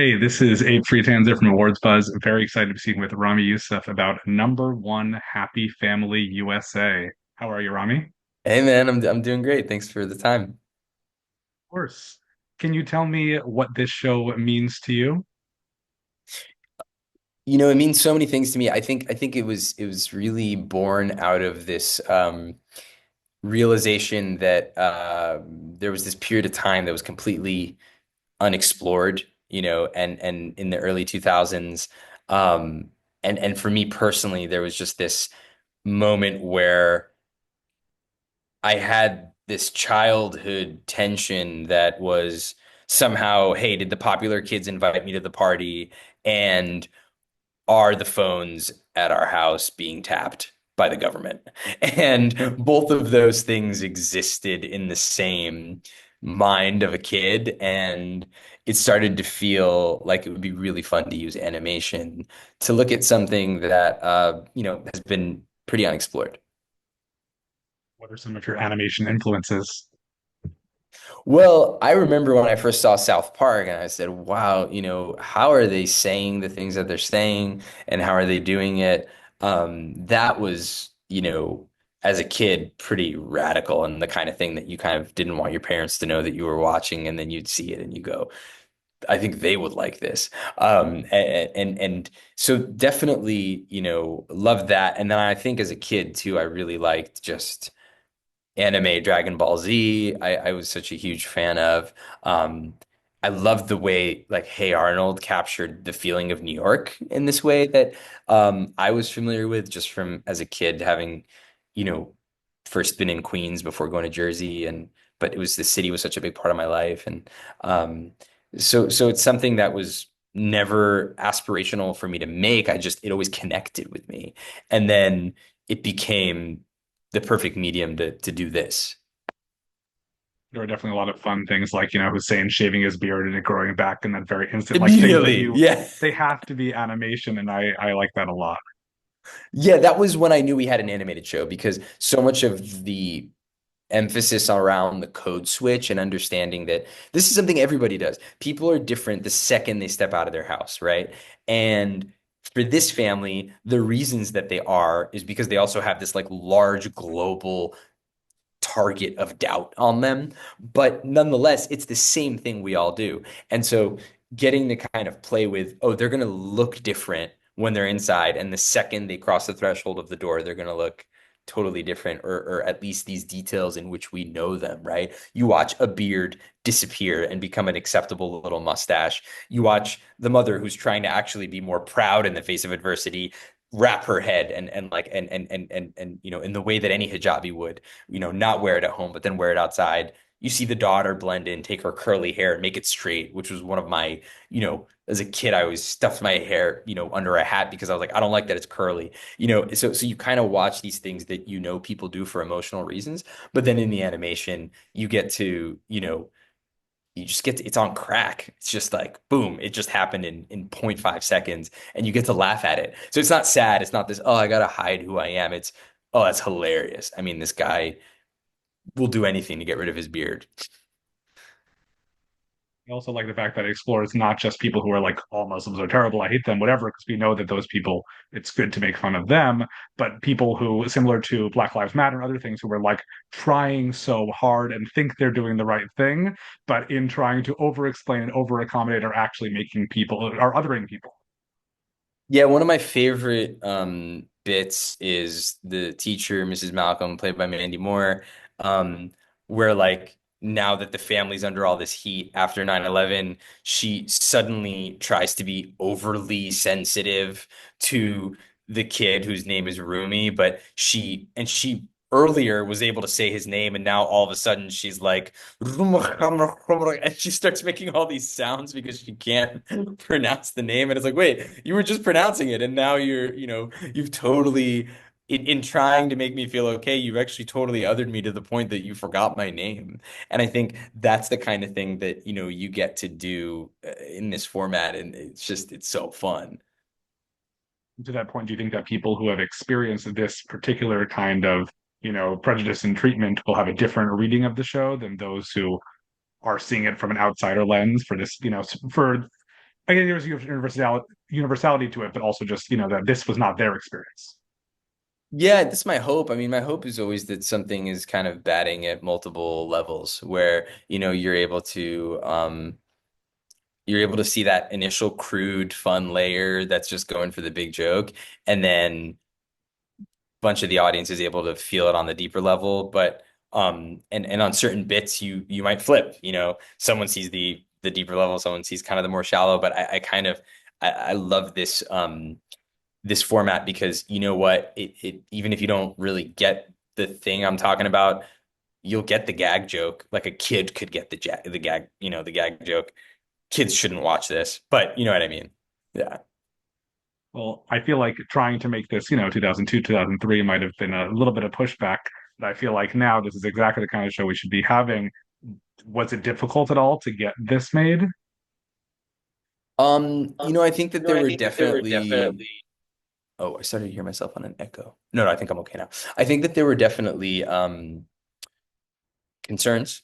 Hey, this is Abe Friedtanzer from Awards Buzz. Very excited to be speaking with Ramy Youssef about Number One Happy Family USA. How are you, Ramy? Of Hey man, I'm doing great. Thanks for the time. course. Can you tell me what this show means to you? It means so many things to me. I think it was really born out of this realization that there was this period of time that was completely unexplored, and in the early 2000s. And for me personally, there was just this moment where I had this childhood tension that was somehow, hey, did the popular kids invite me to the party? And are the phones at our house being tapped by the government? And both of those things existed in the same mind of a kid. And it started to feel like it would be really fun to use animation to look at something that, has been pretty unexplored. What are some of your animation influences? Well, I remember when I first saw South Park and I said, wow, how are they saying the things that they're saying and how are they doing it? That was, as a kid, pretty radical and the kind of thing that you kind of didn't want your parents to know that you were watching, and then you'd see it and you go, I think they would like this. And so definitely, love that. And then I think as a kid too, I really liked just anime Dragon Ball Z. I was such a huge fan of. Um, I loved the way like Hey Arnold captured the feeling of New York in this way that I was familiar with just from as a kid having, you know, first been in Queens before going to Jersey, and but it was the city was such a big part of my life. And um so it's something that was never aspirational for me to make. It always connected with me. And then it became the perfect medium to do this. There are definitely a lot of fun things like, Hussein shaving his beard and it growing back in that very instant, like things that Immediately. Yeah. they have to be animation, and I like that a lot. Yeah, that was when I knew we had an animated show because so much of the emphasis around the code switch and understanding that this is something everybody does. People are different the second they step out of their house, right? And for this family, the reasons that they are is because they also have this like large global target of doubt on them. But nonetheless, it's the same thing we all do. And so getting to kind of play with, oh, they're going to look different when they're inside. And the second they cross the threshold of the door, they're going to look totally different, or at least these details in which we know them, right? You watch a beard disappear and become an acceptable little mustache. You watch the mother who's trying to actually be more proud in the face of adversity wrap her head and like and in the way that any hijabi would, not wear it at home, but then wear it outside. You see the daughter blend in, take her curly hair and make it straight, which was one of my, as a kid, I always stuffed my hair, under a hat because I was like, I don't like that it's curly, so you kind of watch these things that, people do for emotional reasons, but then in the animation, you get to, you just get to, it's on crack. It's just like boom, it just happened in zero point 0.5 seconds and you get to laugh at it. So it's not sad. It's not this, oh, I gotta hide who I am. It's, oh, that's hilarious. I mean, this guy will do anything to get rid of his beard. I also like the fact that it explores not just people who are like, all Muslims are terrible, I hate them, whatever, because we know that those people, it's good to make fun of them, but people who, similar to Black Lives Matter and other things, who are like trying so hard and think they're doing the right thing, but in trying to over explain and over accommodate are actually making people, are othering people. Yeah, one of my favorite bits is the teacher, Mrs. Malcolm, played by Mandy Moore, where like now that the family's under all this heat after 9/11, she suddenly tries to be overly sensitive to the kid whose name is Rumi, but she earlier was able to say his name, and now all of a sudden she's like, and she starts making all these sounds because she can't pronounce the name. And it's like, wait, you were just pronouncing it, and now you've totally, in trying to make me feel okay, you've actually totally othered me to the point that you forgot my name. And I think that's the kind of thing that, you get to do in this format. And it's so fun. To that point, do you think that people who have experienced this particular kind of, prejudice and treatment will have a different reading of the show than those who are seeing it from an outsider lens for this, for I think there was universality to it, but also just that this was not their experience. Yeah, that's my hope. I mean, my hope is always that something is kind of batting at multiple levels where, you're able to see that initial crude fun layer that's just going for the big joke, and then bunch of the audience is able to feel it on the deeper level. But and on certain bits you might flip. Someone sees the deeper level, someone sees kind of the more shallow. But I love this format because you know what? It even if you don't really get the thing I'm talking about, you'll get the gag joke. Like a kid could get the gag, the gag joke. Kids shouldn't watch this, but you know what I mean. Yeah. Well, I feel like trying to make this, 2002, 2003 might have been a little bit of pushback. But I feel like now this is exactly the kind of show we should be having. Was it difficult at all to get this made? I think that there I were think that there were definitely. definitely. Oh, I started to hear myself on an echo. No, no, I think I'm okay now. I think that there were definitely concerns.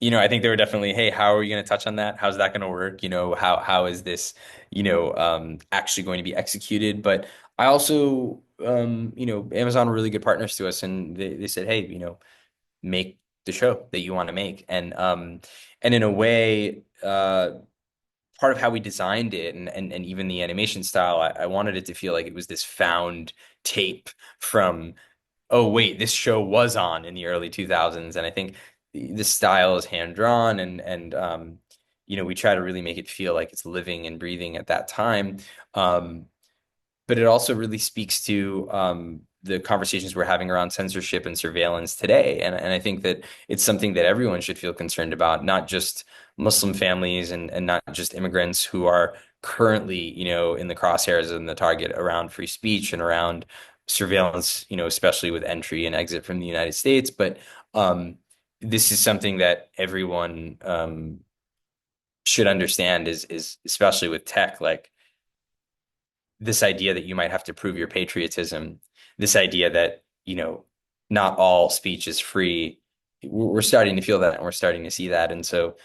I think there were definitely, hey, how are we going to touch on that? How's that going to work? How is this, actually going to be executed? But I also, Amazon were really good partners to us, and they said, hey, make the show that you want to make, and in a way, part of how we designed it and even the animation style, I wanted it to feel like it was this found tape from, oh wait, this show was on in the early 2000s. And I think the style is hand drawn, and we try to really make it feel like it's living and breathing at that time. Um, but it also really speaks to the conversations we're having around censorship and surveillance today. And I think that it's something that everyone should feel concerned about, not just Muslim families and not just immigrants who are currently, in the crosshairs and the target around free speech and around surveillance, especially with entry and exit from the United States. But um, this is something that everyone should understand is especially with tech, like this idea that you might have to prove your patriotism, this idea that, not all speech is free. We're starting to feel that and we're starting to see that. And so,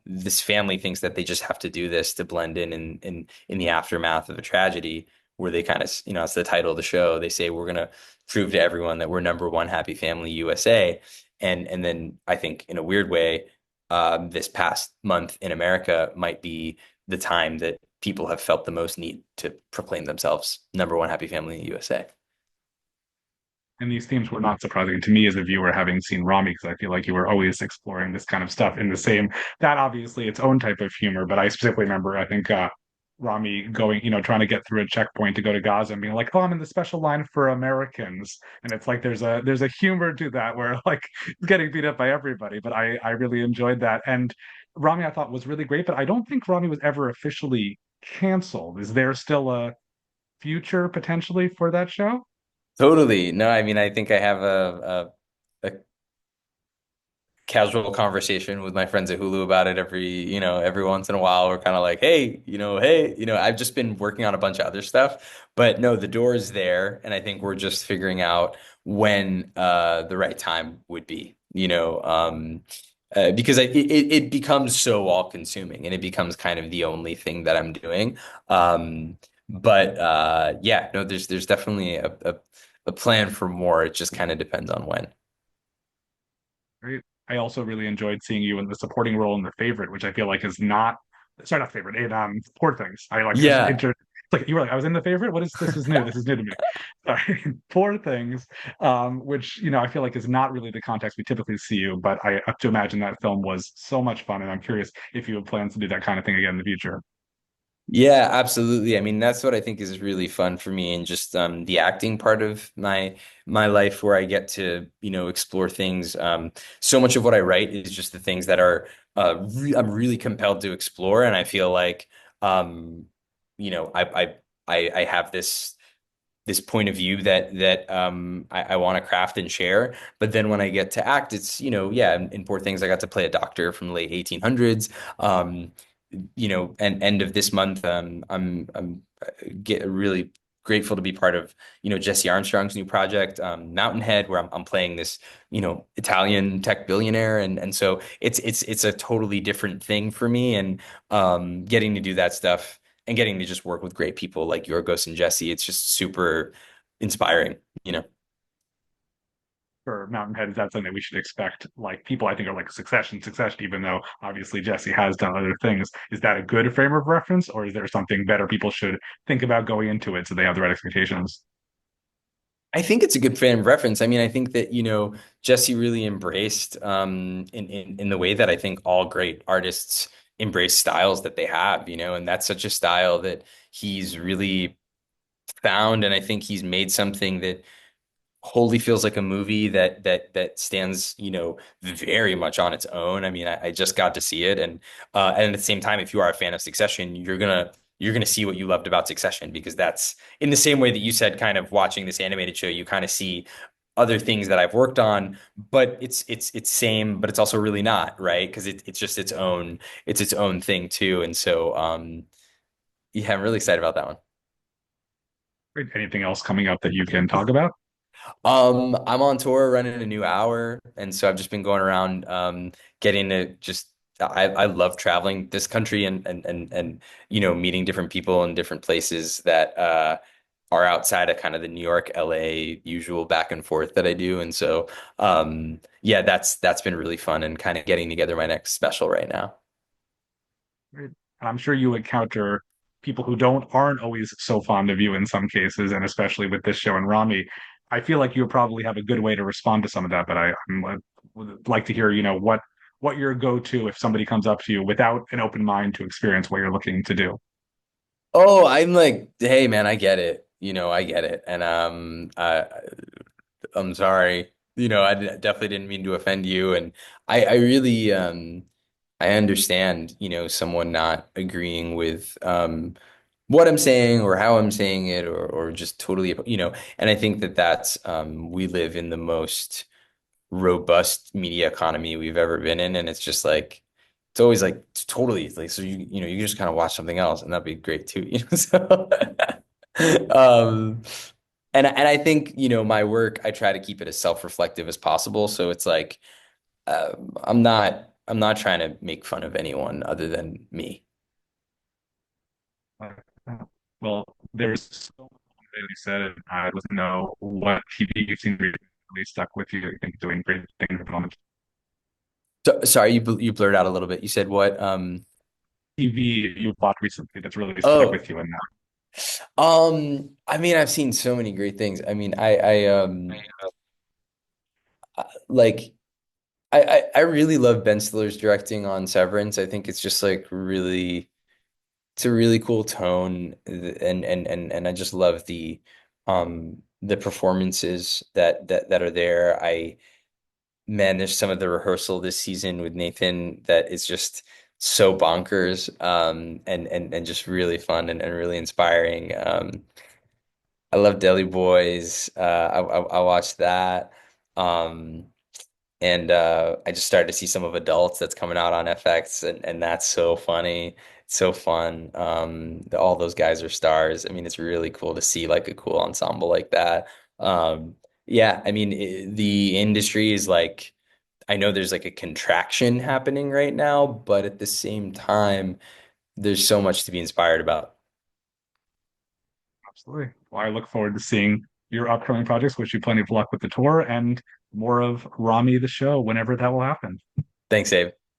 this family thinks that they just have to do this to blend in the aftermath of a tragedy where they kind of, it's the title of the show. They say, we're going to prove to everyone that we're number one happy family USA. And then I think in a weird way, this past month in America might be the time that people have felt the most need to proclaim themselves number one happy family in the USA. And these themes were not surprising to me as a viewer, having seen Ramy, because I feel like you were always exploring this kind of stuff in the same, that obviously its own type of humor. But I specifically remember, I think, Ramy going, trying to get through a checkpoint to go to Gaza and being like, "Oh, I'm in the special line for Americans," and it's like there's a humor to that where like it's getting beat up by everybody. But I really enjoyed that, and Ramy I thought was really great. But I don't think Ramy was ever officially canceled. Is there still a future potentially for that show? Totally. No, I mean, I think I have a casual conversation with my friends at Hulu about it every once in a while. We're kind of like, hey, I've just been working on a bunch of other stuff, but no, the door is there, and I think we're just figuring out when the right time would be, because it becomes so all consuming and it becomes kind of the only thing that I'm doing. But yeah, no, there's definitely a plan for more. It just kind of depends on when. Right. I also really enjoyed seeing you in the supporting role in The Favorite, which I feel like is not, sorry, not Favorite, in Poor Things. I like just Yeah. entered, like you were like, I was in The Favorite. What is this? Is new. This is new to me. Sorry, Poor Things, which I feel like is not really the context we typically see you, but I have to imagine that film was so much fun, and I'm curious if you have plans to do that kind of thing again in the future. Yeah, absolutely. I mean, that's what I think is really fun for me, and just the acting part of my life where I get to, explore things. So much of what I write is just the things that are I'm really compelled to explore, and I feel like um, you know, I have this point of view that I want to craft and share. But then when I get to act, it's, yeah, in Poor Things, I got to play a doctor from the late 1800s. And end of this month, I'm get really grateful to be part of, Jesse Armstrong's new project, Mountainhead, where I'm playing this, Italian tech billionaire, and so it's a totally different thing for me, and getting to do that stuff and getting to just work with great people like Yorgos and Jesse, it's just super inspiring, you know. For Mountainhead, is that something that we should expect? Like people, I think are like Succession, even though obviously Jesse has done other things. Is that a good frame of reference, or is there something better people should think about going into it so they have the right expectations? I think it's a good frame of reference. I mean, I think that, Jesse really embraced in the way that I think all great artists embrace styles that they have, and that's such a style that he's really found, and I think he's made something that wholly feels like a movie that stands, very much on its own. I mean, I just got to see it, and at the same time, if you are a fan of Succession, you're gonna see what you loved about Succession, because that's in the same way that you said, kind of watching this animated show, you kind of see other things that I've worked on, but it's same, but it's also really not, right? Because it's just its own thing too, and so yeah, I'm really excited about that one. Great. Anything else coming up that you can talk about? I'm on tour running a new hour, and so I've just been going around, getting to just I love traveling this country, and meeting different people in different places that are outside of kind of the New York, LA usual back and forth that I do. And so yeah, that's been really fun, and kind of getting together my next special right now. Great. I'm sure you encounter people who aren't always so fond of you in some cases, and especially with this show and Rami. I feel like you probably have a good way to respond to some of that, but would like to hear, what your go-to if somebody comes up to you without an open mind to experience what you're looking to do. Oh, I'm like, hey man, I get it. I get it. And I'm sorry. Definitely didn't mean to offend you. And I really I understand, someone not agreeing with what I'm saying or how I'm saying it, or just totally, and I think that that's we live in the most robust media economy we've ever been in, and it's just like it's always like totally like, so you just kind of watch something else, and that'd be great too, so um and I think, my work, I try to keep it as self-reflective as possible, so it's like I'm not trying to make fun of anyone other than me. Well, there's so much that you said, and I'd like to know what TV you've seen really stuck with you. I think doing great things at the moment. So, sorry, you blurred out a little bit. You said what? TV you've watched recently that's really stuck Oh, with you, and I mean, I've seen so many great things. I mean, like I really love Ben Stiller's directing on Severance. I think it's just like really, it's a really cool tone, and I just love the performances that are there. Man, there's some of the rehearsal this season with Nathan that is just so bonkers, and just really fun, and really inspiring. I love Deli Boys. I watched that. Um, and I just started to see some of Adults that's coming out on FX, and that's so funny. It's so fun. All those guys are stars. I mean, it's really cool to see like a cool ensemble like that. Yeah, I mean, the industry is like, I know there's like a contraction happening right now, but at the same time, there's so much to be inspired about. absolutely. Well, I look forward to seeing your upcoming projects. Wish you plenty of luck with the tour and more of Rami the show whenever that will happen. Thanks, Abe.